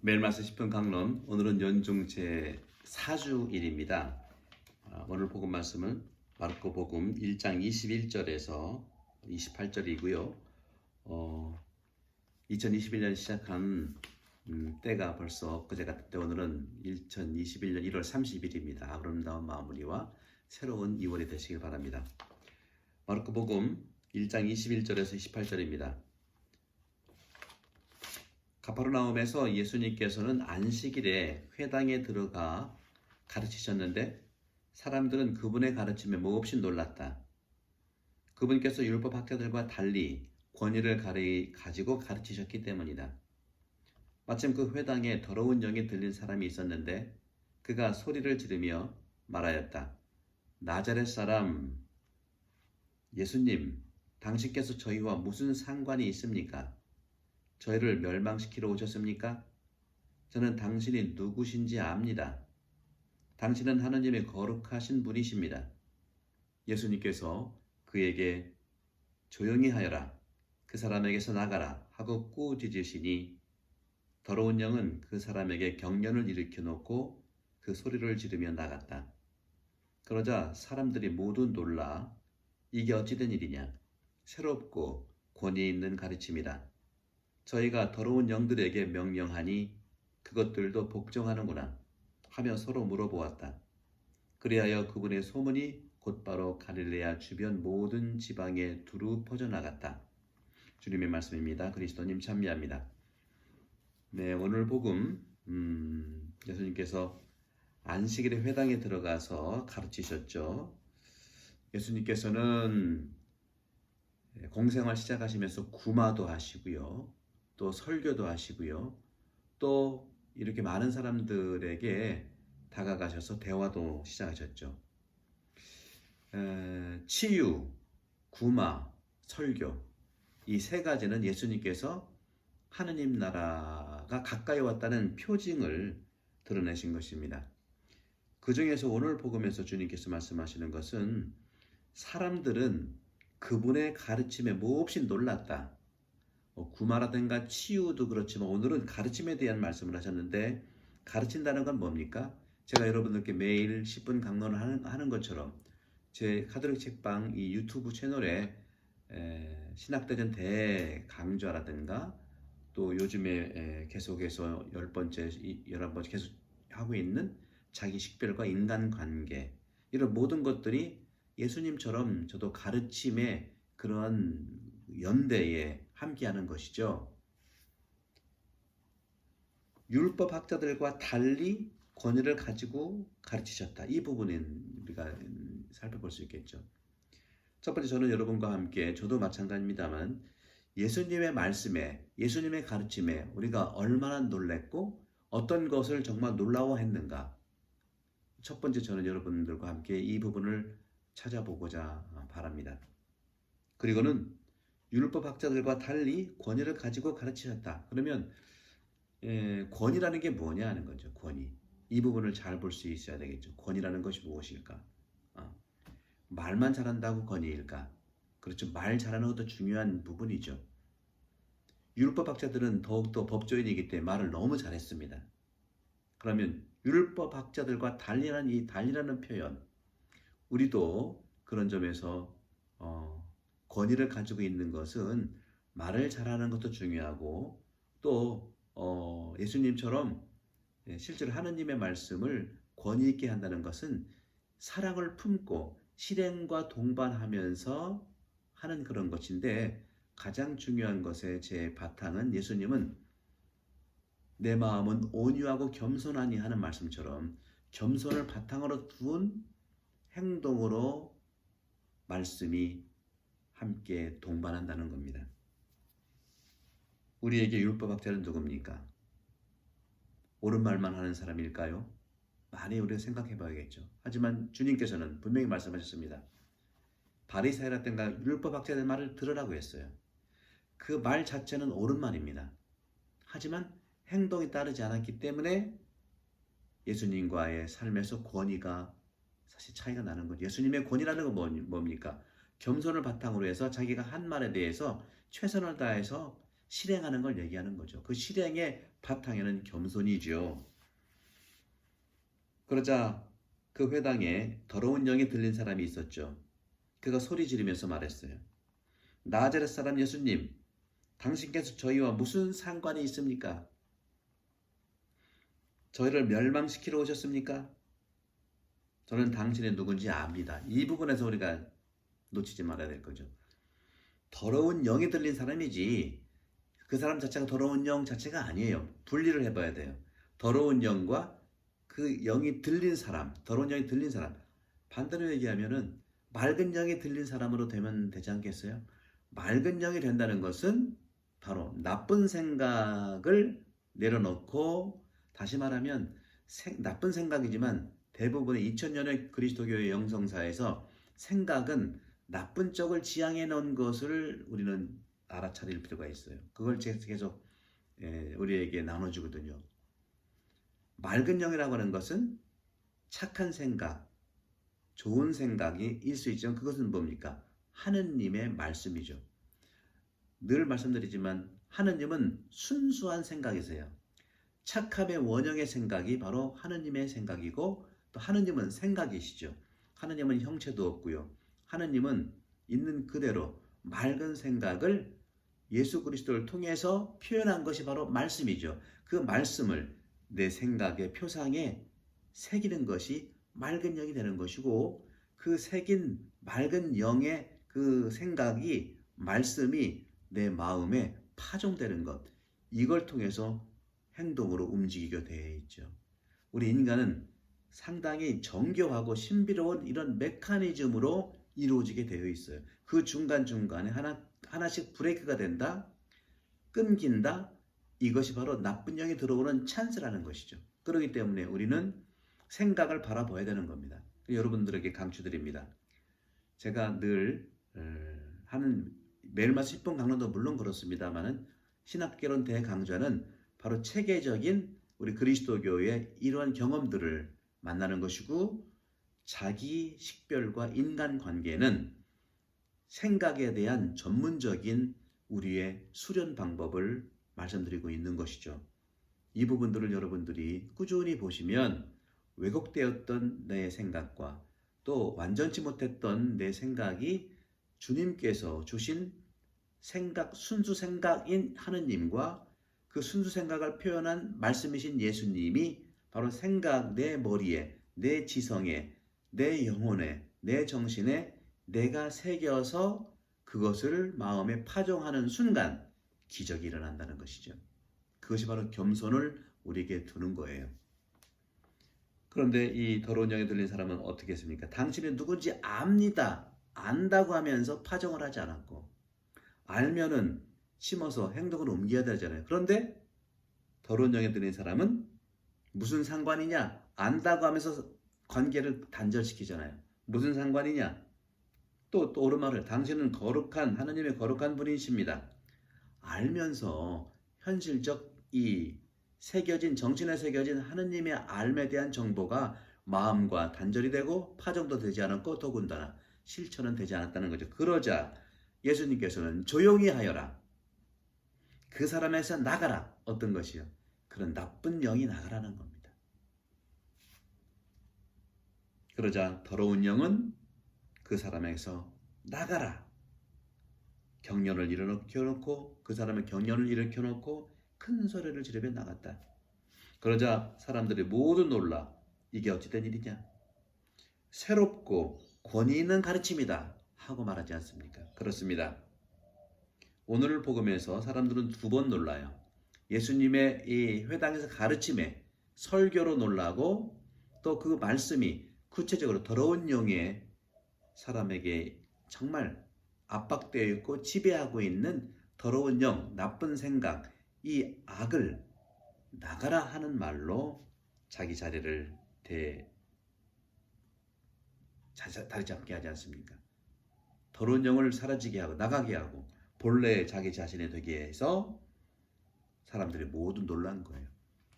매일 말씀 10분 강론, 오늘은 연중 제 4주일입니다. 오늘 복음 말씀은 마르코 복음 1장 21절에서 28절이고요. 2021년 시작한 때가 벌써 그제 같은데 오늘은 2021년 1월 30일입니다. 아름다운 마무리와 새로운 2월이 되시길 바랍니다. 마르코 복음 1장 21절에서 28절입니다. 가파르나움에서 예수님께서는 안식일에 회당에 들어가 가르치셨는데 사람들은 그분의 가르침에 몹시 놀랐다. 그분께서 율법 학자들과 달리 권위를 가지고 가르치셨기 때문이다. 마침 그 회당에 더러운 영이 들린 사람이 있었는데 그가 소리를 지르며 말하였다. 나자렛 사람 예수님, 당신께서 저희와 무슨 상관이 있습니까? 저희를 멸망시키러 오셨습니까? 저는 당신이 누구신지 압니다. 당신은 하느님의 거룩하신 분이십니다. 예수님께서 그에게 조용히 하여라, 그 사람에게서 나가라 하고 꾸짖으시니 더러운 영은 그 사람에게 경련을 일으켜 놓고 그 소리를 지르며 나갔다. 그러자 사람들이 모두 놀라 이게 어찌된 일이냐? 새롭고 권위 있는 가르침이다. 저희가 더러운 영들에게 명령하니 그것들도 복종하는구나 하며 서로 물어보았다. 그리하여 그분의 소문이 곧바로 갈릴레아 주변 모든 지방에 두루 퍼져나갔다. 주님의 말씀입니다. 그리스도님 찬미합니다. 네, 오늘 복음 예수님께서 안식일에 회당에 들어가서 가르치셨죠. 예수님께서는 공생활 시작하시면서 구마도 하시고요. 또 설교도 하시고요. 또 이렇게 많은 사람들에게 다가가셔서 대화도 시작하셨죠. 치유, 구마, 설교 이 세 가지는 예수님께서 하느님 나라가 가까이 왔다는 표징을 드러내신 것입니다. 그 중에서 오늘 복음에서 주님께서 말씀하시는 것은 사람들은 그분의 가르침에 몹시 놀랐다. 구마라든가 치유도 그렇지만 오늘은 가르침에 대한 말씀을 하셨는데 가르친다는 건 뭡니까? 제가 여러분들께 매일 10분 강론을 하는 것처럼 제 카톨릭 책방 이 유튜브 채널에 신학대전 대강좌라든가 또 요즘에 계속해서 10번째, 11번째 계속 하고 있는 자기 식별과 인간관계 이런 모든 것들이 예수님처럼 저도 가르침의 그런 연대에 함께하는 것이죠. 율법 학자들과 달리 권위를 가지고 가르치셨다. 이 부분은 우리가 살펴볼 수 있겠죠. 첫 번째, 저는 여러분과 함께 저도 마찬가지입니다만 예수님의 말씀에 예수님의 가르침에 우리가 얼마나 놀랬고 어떤 것을 정말 놀라워했는가. 첫 번째, 저는 여러분들과 함께 이 부분을 찾아보고자 바랍니다. 그리고는 율법 학자들과 달리 권위를 가지고 가르치셨다. 그러면 권위라는 게 뭐냐 하는 거죠. 권위. 이 부분을 잘 볼 수 있어야 되겠죠. 권위라는 것이 무엇일까? 말만 잘한다고 권위일까? 그렇죠. 말 잘하는 것도 중요한 부분이죠. 율법 학자들은 더욱더 법조인이기 때문에 말을 너무 잘했습니다. 그러면 율법 학자들과 달리라는 이 달리라는 표현, 우리도 그런 점에서 권위를 가지고 있는 것은 말을 잘하는 것도 중요하고 또 예수님처럼 실제로 하느님의 말씀을 권위 있게 한다는 것은 사랑을 품고 실행과 동반하면서 하는 그런 것인데 가장 중요한 것의 제 바탕은 예수님은 내 마음은 온유하고 겸손하니 하는 말씀처럼 겸손을 바탕으로 둔 행동으로 말씀이 함께 동반한다는 겁니다. 우리에게 율법학자는 누굽니까? 옳은 말만 하는 사람일까요? 많이 우리가 생각해 봐야겠죠. 하지만 주님께서는 분명히 말씀하셨습니다. 바리새인이라든가 율법학자들 말을 들으라고 했어요. 그 말 자체는 옳은 말입니다. 하지만 행동이 따르지 않았기 때문에 예수님과의 삶에서 권위가 사실 차이가 나는 거죠. 예수님의 권위라는 건 뭡니까? 겸손을 바탕으로 해서 자기가 한 말에 대해서 최선을 다해서 실행하는 걸 얘기하는 거죠. 그 실행의 바탕에는 겸손이죠. 그러자 그 회당에 더러운 영이 들린 사람이 있었죠. 그가 소리 지르면서 말했어요. 나자렛 사람 예수님, 당신께서 저희와 무슨 상관이 있습니까? 저희를 멸망시키러 오셨습니까? 저는 당신이 누군지 압니다. 이 부분에서 우리가 놓치지 말아야 될 거죠. 더러운 영이 들린 사람이지 그 사람 자체가 더러운 영 자체가 아니에요. 분리를 해봐야 돼요. 더러운 영과 그 영이 들린 사람, 더러운 영이 들린 사람. 반대로 얘기하면은 맑은 영이 들린 사람으로 되면 되지 않겠어요? 맑은 영이 된다는 것은 바로 나쁜 생각을 내려놓고, 다시 말하면 나쁜 생각이지만 대부분의 2000년의 그리스도교의 영성사에서 생각은 나쁜 쪽을 지향해 놓은 것을 우리는 알아차릴 필요가 있어요. 그걸 계속 우리에게 나눠주거든요. 맑은 영이라고 하는 것은 착한 생각, 좋은 생각이 일 수 있지만 그것은 뭡니까? 하느님의 말씀이죠. 늘 말씀드리지만 하느님은 순수한 생각이세요. 착함의 원형의 생각이 바로 하느님의 생각이고, 또 하느님은 생각이시죠. 하느님은 형체도 없고요. 하느님은 있는 그대로 맑은 생각을 예수 그리스도를 통해서 표현한 것이 바로 말씀이죠. 그 말씀을 내 생각의 표상에 새기는 것이 맑은 영이 되는 것이고, 그 새긴 맑은 영의 그 생각이, 말씀이 내 마음에 파종되는 것, 이걸 통해서 행동으로 움직이게 되어 있죠. 우리 인간은 상당히 정교하고 신비로운 이런 메커니즘으로 이루어지게 되어 있어요. 그 중간중간에 하나씩 브레이크가 된다, 끊긴다, 이것이 바로 나쁜 영이 들어오는 찬스라는 것이죠. 그렇기 때문에 우리는 생각을 바라봐야 되는 겁니다. 여러분들에게 강추드립니다. 제가 늘 하는 매일마다 10분 강론도 물론 그렇습니다만은 신학개론 대강좌는 바로 체계적인 우리 그리스도교의 이러한 경험들을 만나는 것이고, 자기 식별과 인간관계는 생각에 대한 전문적인 우리의 수련 방법을 말씀드리고 있는 것이죠. 이 부분들을 여러분들이 꾸준히 보시면 왜곡되었던 내 생각과 또 완전치 못했던 내 생각이 주님께서 주신 생각, 순수 생각인 하느님과 그 순수 생각을 표현한 말씀이신 예수님이 바로 생각, 내 머리에, 내 지성에, 내 영혼에, 내 정신에 내가 새겨서 그것을 마음에 파종하는 순간 기적이 일어난다는 것이죠. 그것이 바로 겸손을 우리에게 두는 거예요. 그런데 이 더러운 영에 들린 사람은 어떻게 했습니까? 당신이 누군지 압니다. 안다고 하면서 파종을 하지 않았고, 알면은 심어서 행동을 옮겨야 되잖아요. 그런데 더러운 영에 들린 사람은 무슨 상관이냐? 안다고 하면서 관계를 단절시키잖아요. 무슨 상관이냐? 또 오르마를, 당신은 거룩한 하나님의 거룩한 분이십니다. 알면서 현실적 이 새겨진, 정신에 새겨진 하느님의 알에 대한 정보가 마음과 단절이 되고 파종도 되지 않았고 더군다나 실천은 되지 않았다는 거죠. 그러자 예수님께서는 조용히 하여라, 그 사람에서 나가라. 어떤 것이요? 그런 나쁜 영이 나가라는 겁니다. 그러자 더러운 영은 그 사람에서 나가라, 경련을 일으켜놓고, 그 사람의 경련을 일으켜놓고 큰 소리를 지르며 나갔다. 그러자 사람들이 모두 놀라, 이게 어찌된 일이냐? 새롭고 권위 있는 가르침이다 하고 말하지 않습니까? 그렇습니다. 오늘 복음에서 사람들은 두 번 놀라요. 예수님의 이 회당에서 가르침에, 설교로 놀라고, 또 그 말씀이 구체적으로 더러운 영의 사람에게 정말 압박되어 있고 지배하고 있는 더러운 영, 나쁜 생각, 이 악을 나가라 하는 말로 자기 자리를 다리 잡게 하지 않습니까? 더러운 영을 사라지게 하고 나가게 하고 본래 자기 자신이 되게 해서 사람들이 모두 놀란 거예요.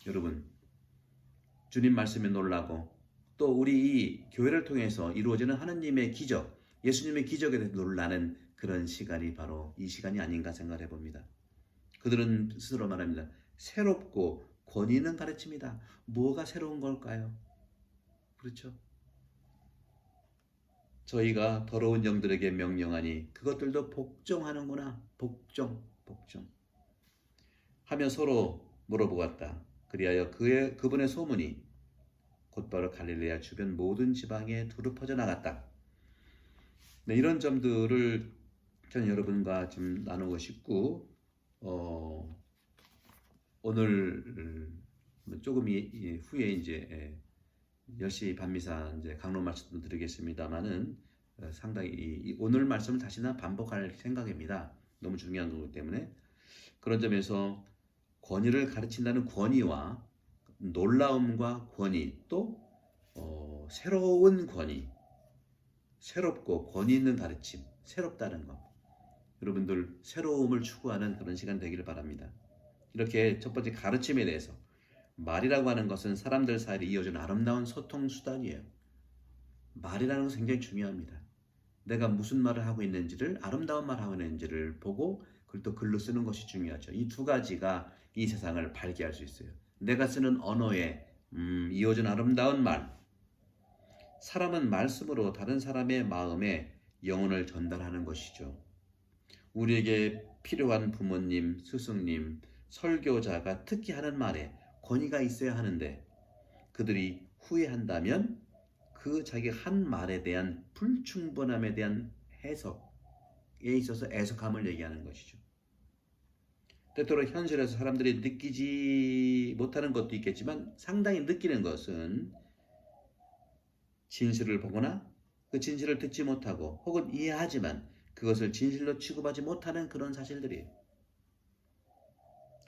여러분, 주님 말씀에 놀라고, 또 우리 이 교회를 통해서 이루어지는 하느님의 기적, 예수님의 기적에 대해 놀라는 그런 시간이 바로 이 시간이 아닌가 생각해 봅니다. 그들은 스스로 말합니다. 새롭고 권위 있는 가르침이다. 뭐가 새로운 걸까요? 그렇죠? 저희가 더러운 영들에게 명령하니 그것들도 복종하는구나. 복종. 하며 서로 물어보았다. 그리하여 그분의 소문이 곧바로 갈릴레아 주변 모든 지방에 두루 퍼져 나갔다. 네, 이런 점들을 저는 여러분과 좀 나누고 싶고, 오늘 조금 후에 이제 10시 반미사 이제 강론 말씀도 드리겠습니다만은 상당히 오늘 말씀을 다시나 반복할 생각입니다. 너무 중요한 거기 때문에 그런 점에서 권위를 가르친다는 권위와 놀라움과 권위 또 새로운 권위, 새롭고 권위 있는 가르침, 새롭다는 것. 여러분들 새로움을 추구하는 그런 시간 되기를 바랍니다. 이렇게 첫 번째 가르침에 대해서 말이라고 하는 것은 사람들 사이를 이어주는 아름다운 소통 수단이에요. 말이라는 것은 굉장히 중요합니다. 내가 무슨 말을 하고 있는지를 아름다운 말을 하고 있는지를 보고 그걸 또 글로 쓰는 것이 중요하죠. 이 두 가지가 이 세상을 밝게 할 수 있어요. 내가 쓰는 언어에 이어진 아름다운 말. 사람은 말씀으로 다른 사람의 마음에 영혼을 전달하는 것이죠. 우리에게 필요한 부모님, 스승님, 설교자가 특히 하는 말에 권위가 있어야 하는데 그들이 후회한다면 그 자기 한 말에 대한 불충분함에 대한 해석에 있어서 애석함을 얘기하는 것이죠. 때때로 현실에서 사람들이 느끼지 못하는 것도 있겠지만 상당히 느끼는 것은 진실을 보거나 그 진실을 듣지 못하고 혹은 이해하지만 그것을 진실로 취급하지 못하는 그런 사실들이에요.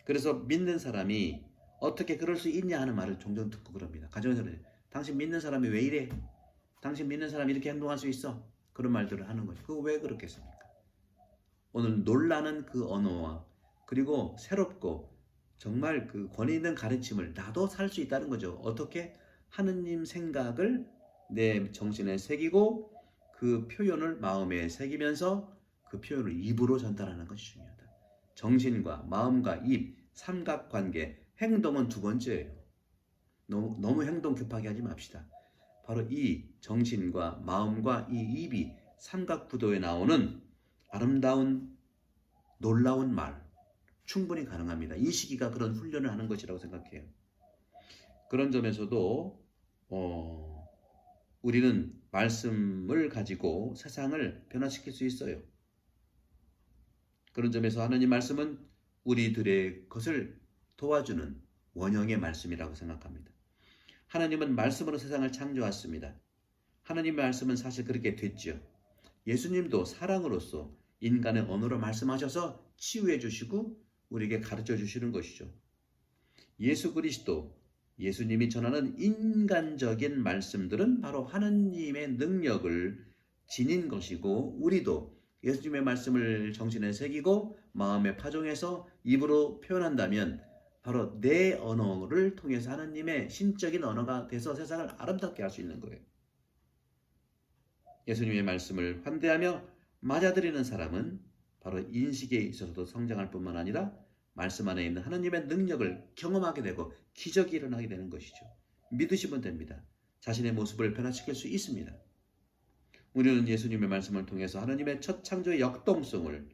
그래서 믿는 사람이 어떻게 그럴 수 있냐 하는 말을 종종 듣고 그럽니다. 가정에서 당신 믿는 사람이 왜 이래? 당신 믿는 사람이 이렇게 행동할 수 있어? 그런 말들을 하는 거죠. 그거 왜 그렇겠습니까? 오늘 놀라는 그 언어와 그리고 새롭고 정말 그 권위 있는 가르침을 나도 살 수 있다는 거죠. 어떻게? 하느님 생각을 내 정신에 새기고 그 표현을 마음에 새기면서 그 표현을 입으로 전달하는 것이 중요하다. 정신과 마음과 입, 삼각관계, 행동은 두 번째예요. 너무 행동 급하게 하지 맙시다. 바로 이 정신과 마음과 이 입이 삼각구도에 나오는 아름다운 놀라운 말 충분히 가능합니다. 이 시기가 그런 훈련을 하는 것이라고 생각해요. 그런 점에서도 우리는 말씀을 가지고 세상을 변화시킬 수 있어요. 그런 점에서 하나님 말씀은 우리들의 것을 도와주는 원형의 말씀이라고 생각합니다. 하나님은 말씀으로 세상을 창조하셨습니다. 하나님의 말씀은 사실 그렇게 됐죠. 예수님도 사랑으로서 인간의 언어로 말씀하셔서 치유해 주시고 우리에게 가르쳐 주시는 것이죠. 예수 그리스도, 예수님이 전하는 인간적인 말씀들은 바로 하나님의 능력을 지닌 것이고 우리도 예수님의 말씀을 정신에 새기고 마음에 파종해서 입으로 표현한다면 바로 내 언어를 통해서 하나님의 신적인 언어가 돼서 세상을 아름답게 할 수 있는 거예요. 예수님의 말씀을 환대하며 맞아들이는 사람은 바로 인식에 있어서도 성장할 뿐만 아니라 말씀 안에 있는 하나님의 능력을 경험하게 되고 기적이 일어나게 되는 것이죠. 믿으시면 됩니다. 자신의 모습을 변화시킬 수 있습니다. 우리는 예수님의 말씀을 통해서 하나님의 첫 창조의 역동성을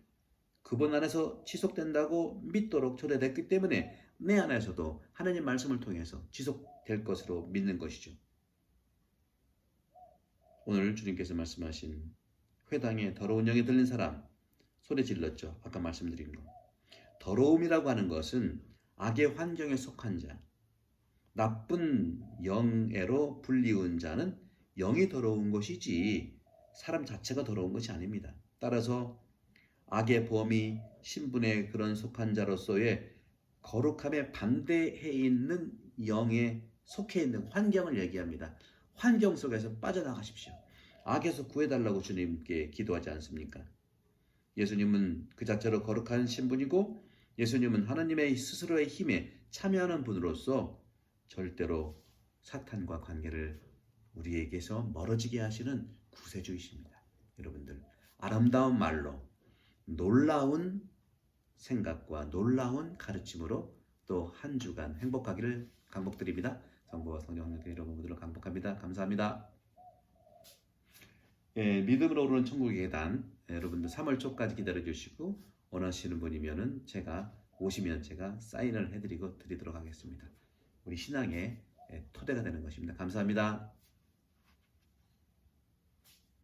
그분 안에서 지속된다고 믿도록 초대됐기 때문에 내 안에서도 하나님 말씀을 통해서 지속될 것으로 믿는 것이죠. 오늘 주님께서 말씀하신 회당에 더러운 영이 들린 사람 소리 질렀죠. 아까 말씀드린 거. 더러움이라고 하는 것은 악의 환경에 속한 자, 나쁜 영애로 불리운 자는 영이 더러운 것이지 사람 자체가 더러운 것이 아닙니다. 따라서 악의 범위, 신분의 그런 속한 자로서의 거룩함에 반대해 있는 영에 속해 있는 환경을 얘기합니다. 환경 속에서 빠져나가십시오. 악에서 구해달라고 주님께 기도하지 않습니까? 예수님은 그 자체로 거룩한 신분이고 예수님은 하나님의 스스로의 힘에 참여하는 분으로서 절대로 사탄과 관계를 우리에게서 멀어지게 하시는 구세주이십니다. 여러분들 아름다운 말로 놀라운 생각과 놀라운 가르침으로 또 한 주간 행복하기를 간복드립니다. 성부와 성령 하나님께 여러분 모두를 간복합니다. 감사합니다. 예, 믿음으로 오르는 천국의 계단, 여러분들 3월 초까지 기다려주시고 원하시는 분이면은 제가 오시면 제가 사인을 해드리고 드리도록 하겠습니다. 우리 신앙의 토대가 되는 것입니다. 감사합니다.